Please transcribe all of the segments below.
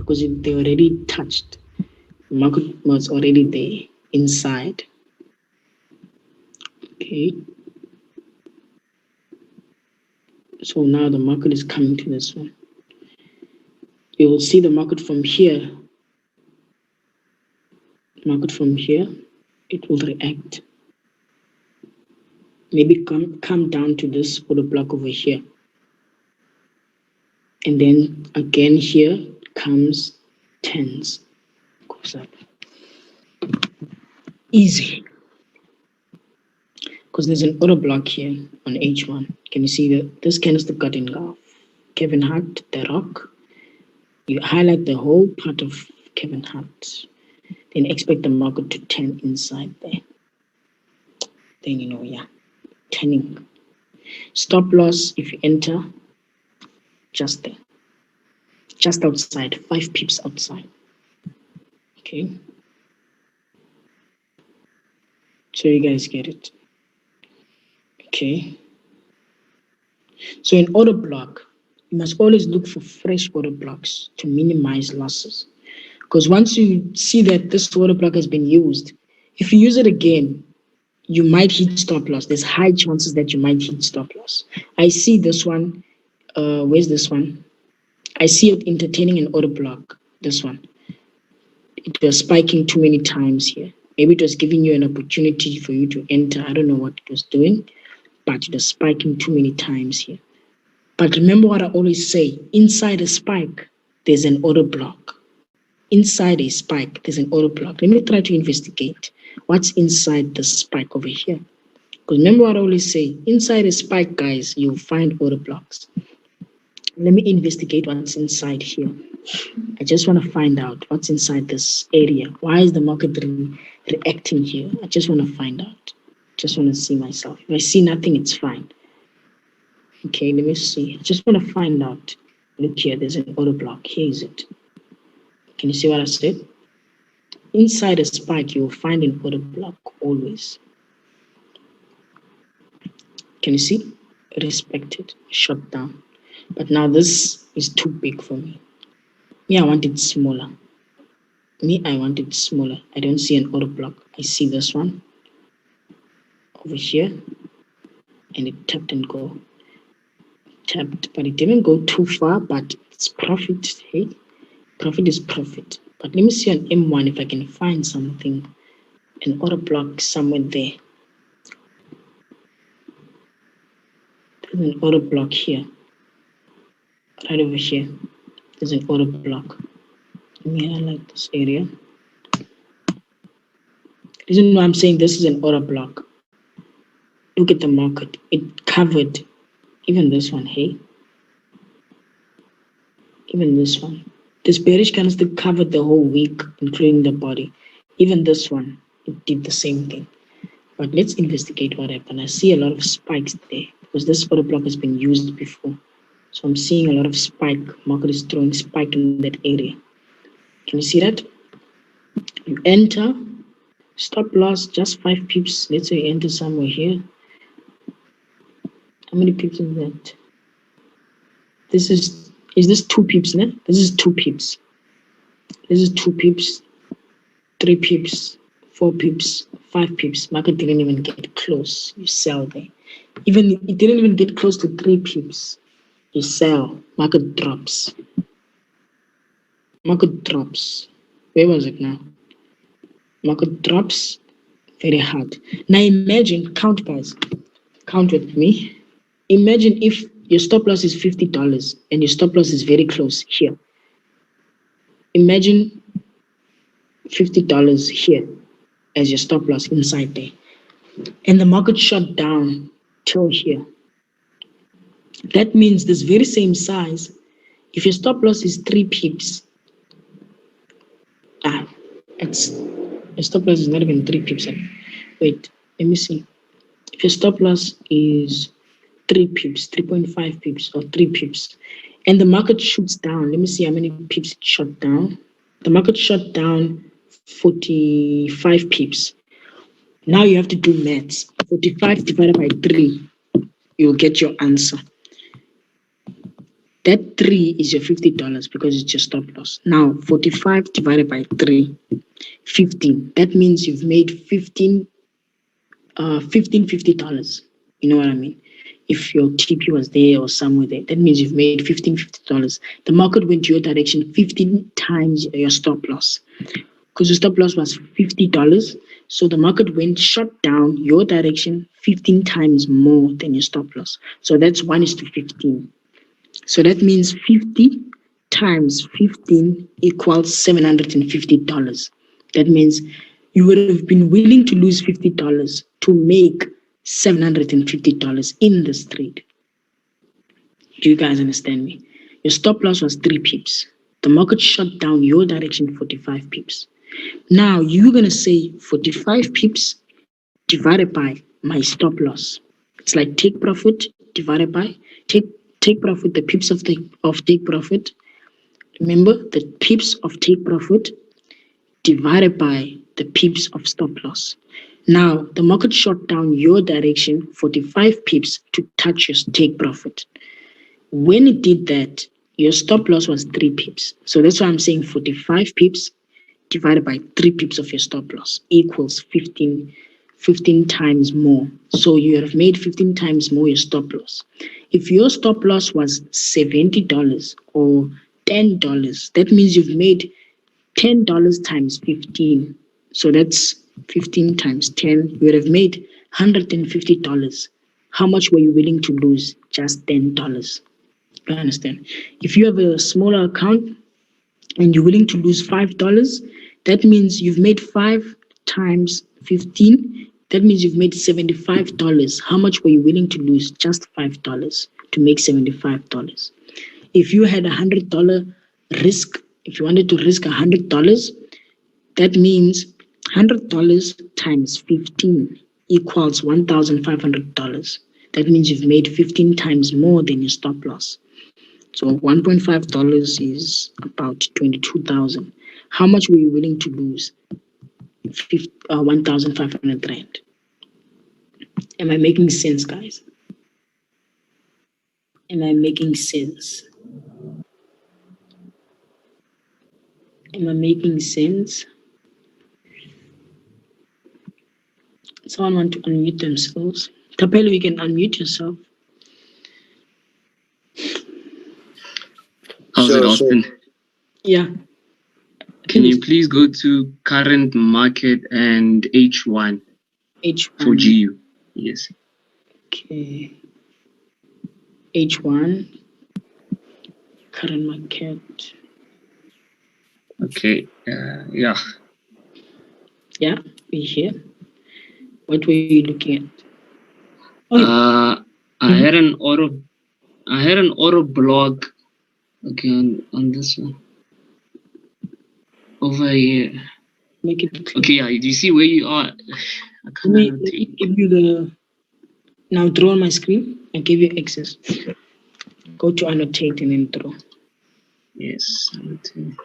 because they already touched. The market was already there inside. Okay. So now the market is coming to this one. You will see the market from here. Market from here, it will react. Maybe come down to this order block over here. And then again here comes tens. Goes up. Easy. Because there's an order block here on H1. Can you see that this candlestick got engulfed? Kevin Hart, The Rock. You highlight the whole part of Kevin Hart. Then expect the market to turn inside there. Then you know, yeah, turning. Stop loss if you enter just there. Just outside, 5 pips outside. Okay. So you guys get it. Okay. So in order block, you must always look for fresh order blocks to minimize losses. Because once you see that this order block has been used, if you use it again, you might hit stop loss. There's high chances that you might hit stop loss. I see this one. Where's this one? I see it entertaining an order block. This one. It was spiking too many times here. Maybe it was giving you an opportunity for you to enter. I don't know what it was doing, but it was spiking too many times here. But remember what I always say, inside a spike, there's an order block. Inside a spike, there's an order block. Let me try to investigate what's inside the spike over here. Because remember what I always say, inside a spike, guys, you'll find order blocks. Let me investigate what's inside here. I just want to find out what's inside this area. Why is the market reacting here? I just want to find out. Just want to see myself. If I see nothing, it's fine. Okay, let me see. I just want to find out. Look here, there's an order block. Here is it. Can you see what I said? Inside a spike, you will find an order block always. Can you see? Respected, shut down. But now this is too big for me. Me, I want it smaller. I want it smaller. I don't see an order block. I see this one over here, and it tapped and go. Tapped, but it didn't go too far, but it's profit. Hey, profit is profit. But let me see on M1 if I can find something, an order block somewhere there. There's an order block here. Right over here. There's an order block. Let me highlight this area. The reason why I'm saying this is an order block. Look at the market. It covered even this one, hey? Even this one. This bearish candlestick covered the whole week, including the body. Even this one, it did the same thing. But let's investigate what happened. I see a lot of spikes there because this order block has been used before. So I'm seeing a lot of spike. Market is throwing spike in that area. Can you see that? You enter, stop loss, just 5 pips. Let's say you enter somewhere here. How many pips is that? This is this 2 pips, ne? This is 2 pips. This is 2 pips, 3 pips, 4 pips, 5 pips. Market didn't even get close. You sell there. Even it didn't even get close to 3 pips. You sell. Market drops. Market drops. Where was it now? Market drops very hard. Now imagine, count guys. Count with me. Imagine if your stop loss is $50 and your stop loss is very close here. Imagine $50 here as your stop loss inside there. And the market shot down till here. That means this very same size, if your stop loss is 3 pips, your stop loss is not even 3 pips. Wait, let me see. If your stop loss is 3 pips, 3.5 pips, or 3 pips, and the market shoots down, let me see how many pips it shot down. The market shot down 45 pips. Now you have to do maths. 45 divided by 3, you'll get your answer. That 3 is your $50 because it's your stop loss. Now, 45 divided by 3, 15. That means you've made 15 $50. You know what I mean? If your TP was there or somewhere there, that means you've made 15 $50. The market went your direction 15 times your stop loss because your stop loss was $50. So the market went shot down your direction 15 times more than your stop loss. So that's 1:15. So that means 50 times 15 equals $750. That means you would have been willing to lose $50 to make $750 in this trade. Do you guys understand me? Your stop loss was 3 pips. The market shut down your direction 45 pips. Now you're going to say 45 pips divided by my stop loss. It's like take profit divided by take profit, the pips of take profit. Remember the pips of take profit divided by the pips of stop loss. Now the market shot down your direction 45 pips to touch your take profit. When it did that, your stop loss was 3 pips. So that's why I'm saying 45 pips divided by 3 pips of your stop loss equals 15 times more. So you have made 15 times more your stop loss. If your stop loss was $70 or $10, that means you've made $10 times 15. So that's 15 times 10. You would have made $150. How much were you willing to lose? Just $10. You understand? If you have a smaller account and you're willing to lose $5, that means you've made 5 times 15. That means you've made $75. How much were you willing to lose? Just $5 to make $75. If you had $100 risk, if you wanted to risk $100, that means $100 times 15 equals $1,500. That means you've made 15 times more than your stop loss. So $1.5 is about 22,000. How much were you willing to lose? 1,500 rand. Am I making sense, guys? Am I making sense? Am I making sense? Someone want to unmute themselves? Tapelo, you can unmute yourself. How's it, Austin? Yeah. Can you please go to current market and H1? H1. For GU. Yes. Okay. H1. Current market. Okay. Yeah. Yeah, we here. What were you looking at? I had an auto block. Okay, on this one. Over here. Make it clear. Okay, yeah. Do you see where you are? I can't let me give you the. Now draw on my screen and give you access. Go to annotate and then draw. Yes, annotate.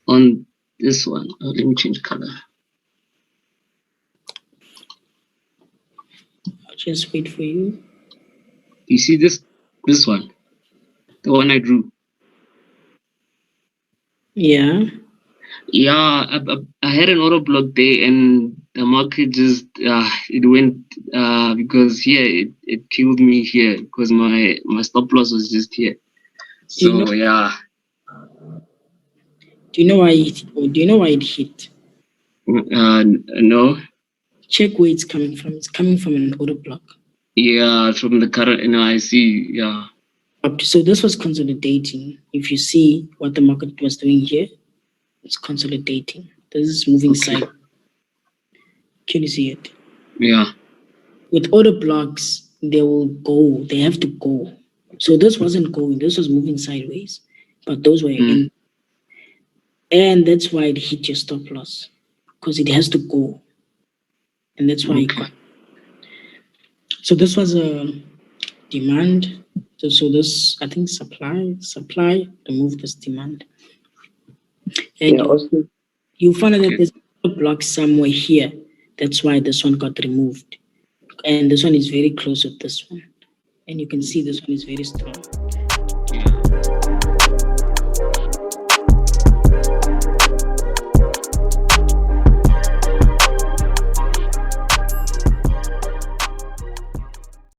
On this one, let me change color. I'll just wait for you. You see this one? The one I drew. Yeah. Yeah, I had an auto block there, and the market just it went because here it killed me here because my stop loss was just here. So yeah. Do you know why it hit? No. Check where it's coming from. It's coming from an auto block. Yeah, from the current. I see. Yeah. So this was consolidating. If you see what the market was doing here, it's consolidating. This is moving side. Can you see it? Yeah. With auto blocks, they will go. They have to go. So this wasn't going. This was moving sideways, but those were in. And that's why it hit your stop loss, because it has to go. And that's why it got. So this was a demand. So this, I think, supply remove this demand. And you find that there's a block somewhere here. That's why this one got removed. And this one is very close with this one. and you can see this one is very strong.